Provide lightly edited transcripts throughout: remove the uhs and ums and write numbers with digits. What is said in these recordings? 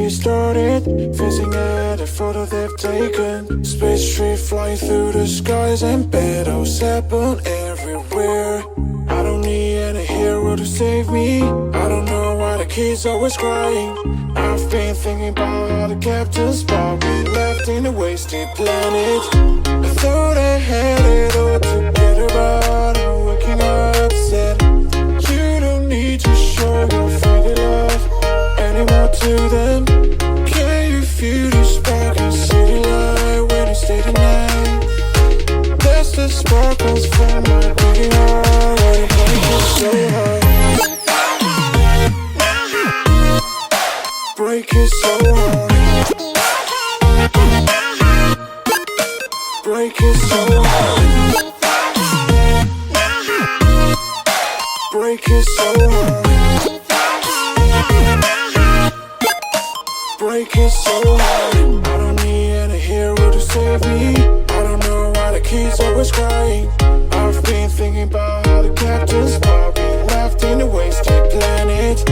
party started, facing at a photo they've taken. Space tree flying through the skies and battles happen everywhere. I don't need any hero to save me. I don't know why the kids always crying. I've been thinking about how the captain's spot we left in a wasted planet. I thought I had it all together, but I'm waking up upset. You don't need to show your fairy love anymore to them. Can you feel the spark in city light when you stay the night? That's the sparkles from my beating heart. Why you break it so hard? Break it so hard. Break it so hard. Break it so hard. Break it so hard. I don't need any hero to save me. I don't know why the kids always crying. I've been thinking about how the captain's spot we left in a wasted planet.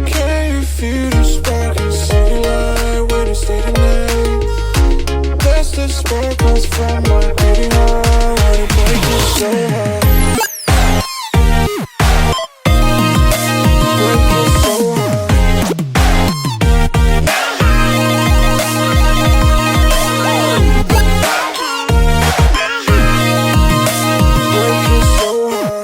Can you feel the spark in city light when you stay the night? That's the sparkles from my beating heart. Why you break it so hard? Break it so hard. Break it so hard.